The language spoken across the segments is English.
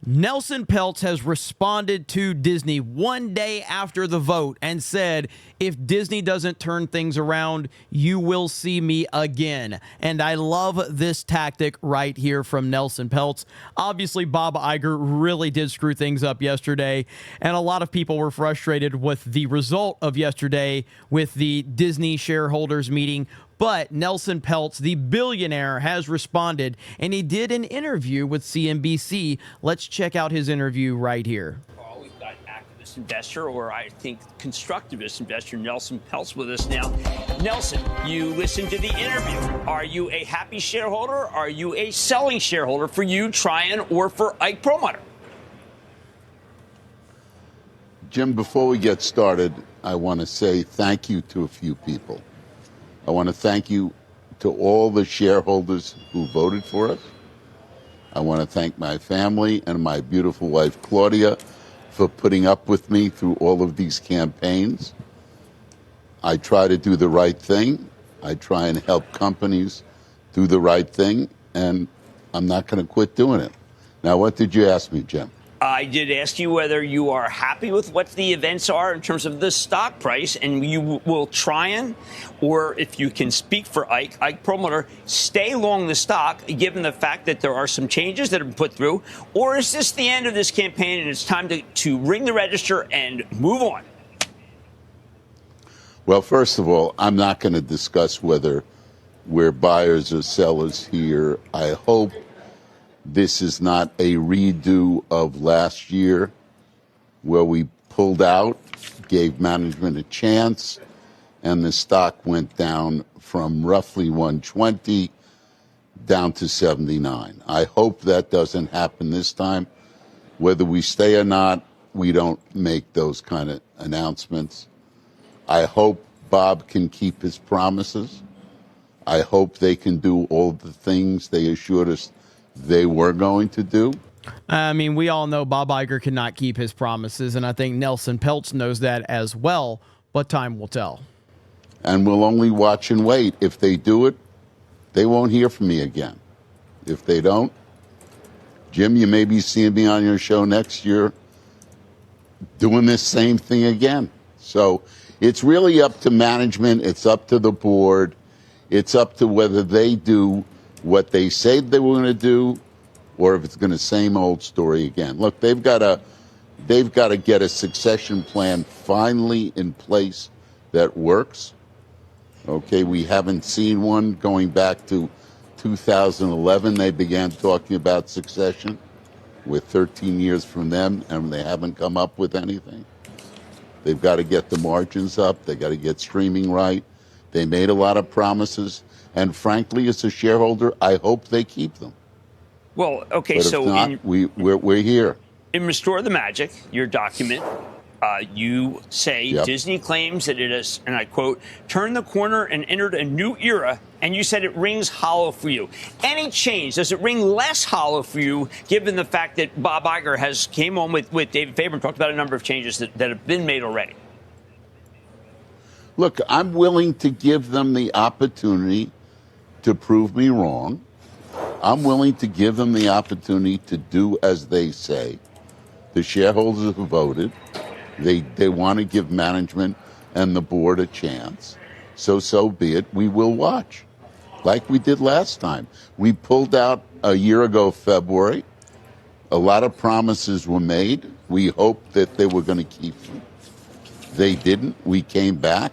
Nelson Peltz has responded to Disney one day after the vote and said, if Disney doesn't turn things around, you will see me again. And I love this tactic right here from Nelson Peltz. Obviously, Bob Iger really did screw things up yesterday, and a lot of people were frustrated with the result of yesterday with the Disney shareholders meeting. But Nelson Peltz, the billionaire, has responded, and he did an interview with CNBC. Let's check out his interview right here. We've got activist investor, or I think constructivist investor, Nelson Peltz with us now. Nelson, you listened to the interview. Are you a happy shareholder? Are you a selling shareholder for you, Tryon, or for Ike Perlmutter? Jim, before we get started, I want to say thank you to a few people. I want to thank you to all the shareholders who voted for us. I want to thank my family and my beautiful wife, Claudia, for putting up with me through all of these campaigns. I try to do the right thing. I try and help companies do the right thing, and I'm not going to quit doing it. Now, what did you ask me, Jim? I did ask you whether you are happy with what the events are in terms of the stock price, and you will try and, or if you can speak for Ike Perlmutter, stay long the stock, given the fact that there are some changes that have been put through, or is this the end of this campaign and it's time to ring the register and move on? Well, first of all, I'm not going to discuss whether we're buyers or sellers here. I hope this is not a redo of last year where we pulled out, gave management a chance, and the stock went down from roughly 120 down to 79. I hope that doesn't happen this time. Whether we stay or not, we don't make those kind of announcements. I hope Bob can keep his promises. I hope they can do all the things they assured us they were going to do. I mean, we all know Bob Iger cannot keep his promises, and I think Nelson Peltz knows that as well, but time will tell. And we'll only watch and wait. If they do it, they won't hear from me again. If they don't, Jim, you may be seeing me on your show next year doing this same thing again. So it's really up to management. It's up to the board. It's up to whether they do what they said they were going to do, or if it's going to same old story again. Look, they've got to get a succession plan finally in place that works. Okay, we haven't seen one going back to 2011. They began talking about succession. We're 13 years from them, and they haven't come up with anything. They've got to get the margins up. They've got to get streaming right. They made a lot of promises. And frankly, as a shareholder, I hope they keep them. Well, okay, but if so not, we're here. In Restore the Magic, your document, you say Yep. Disney claims that it has, and I quote, turned the corner and entered a new era, and you said it rings hollow for you. Any change, does it ring less hollow for you, given the fact that Bob Iger has came on with David Faber and talked about a number of changes that have been made already? Look, I'm willing to give them the opportunity to prove me wrong. I'm willing to give them the opportunity to do as they say. The shareholders have voted. They want to give management and the board a chance. So be it. We will watch, like we did last time. We pulled out a year ago, February. A lot of promises were made. We hoped that they were going to keep them. They didn't. We came back.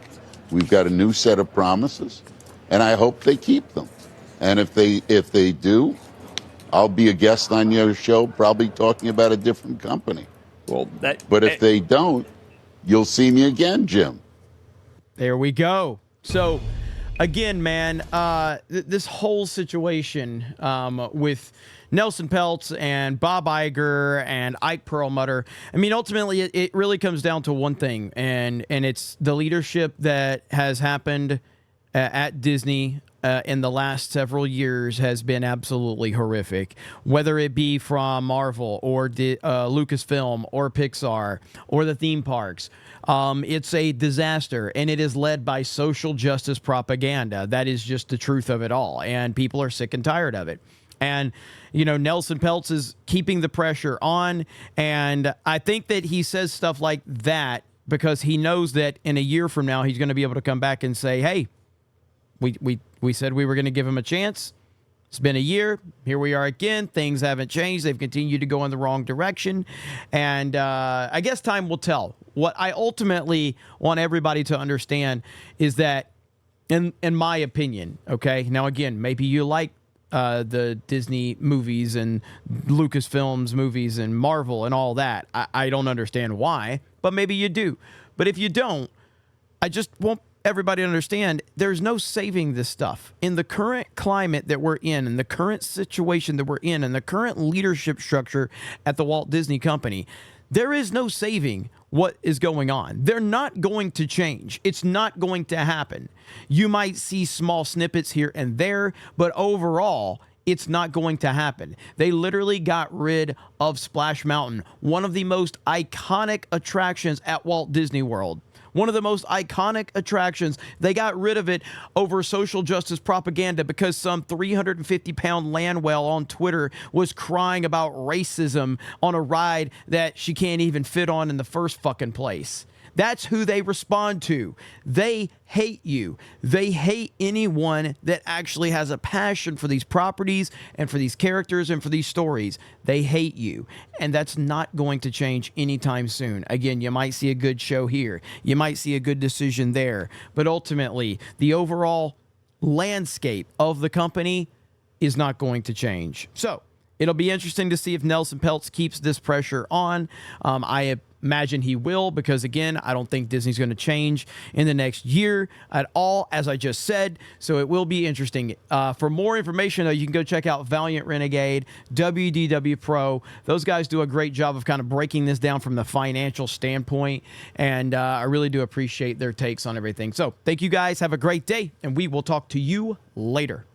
We've got a new set of promises, and I hope they keep them. And if they do, I'll be a guest on your show, probably talking about a different company. Well, but if they don't, you'll see me again, Jim. There we go. So, again, man, this whole situation with Nelson Peltz and Bob Iger and Ike Perlmutter, I mean, ultimately, it really comes down to one thing, and it's the leadership that has happened at Disney in the last several years has been absolutely horrific, whether it be from Marvel or Lucasfilm or Pixar or the theme parks. It's a disaster, and it is led by social justice propaganda. That is just the truth of it all, and people are sick and tired of it. And, you know, Nelson Peltz is keeping the pressure on. And I think that he says stuff like that because he knows that in a year from now, he's going to be able to come back and say, hey, we said we were going to give him a chance. It's been a year. Here we are again. Things haven't changed. They've continued to go in the wrong direction. And I guess time will tell. What I ultimately want everybody to understand is that, in my opinion, okay, now again, maybe you like the Disney movies and Lucasfilms movies and Marvel and all that. I don't understand why, but maybe you do. But if you don't, I just want everybody to understand there's no saving this stuff. In the current climate that we're in the current situation that we're in and the current leadership structure at the Walt Disney Company, there is no saving what is going on. They're not going to change. It's not going to happen. You might see small snippets here and there, but overall, it's not going to happen. They literally got rid of Splash Mountain, one of the most iconic attractions at Walt Disney World. One of the most iconic attractions. They got rid of it over social justice propaganda because some 350-pound land whale on Twitter was crying about racism on a ride that she can't even fit on in the first fucking place. That's who they respond to. They hate you. They hate anyone that actually has a passion for these properties and for these characters and for these stories. They hate you. And that's not going to change anytime soon. Again, you might see a good show here. You might see a good decision there. But ultimately, the overall landscape of the company is not going to change. So it'll be interesting to see if Nelson Peltz keeps this pressure on. I imagine he will, because again, I don't think Disney's going to change in the next year at all, as I just said. So it will be interesting. For more information, though, you can go check out Valiant Renegade, WDW Pro. Those guys do a great job of kind of breaking this down from the financial standpoint, and I really do appreciate their takes on everything. So thank you guys. Have a great day, and we will talk to you later.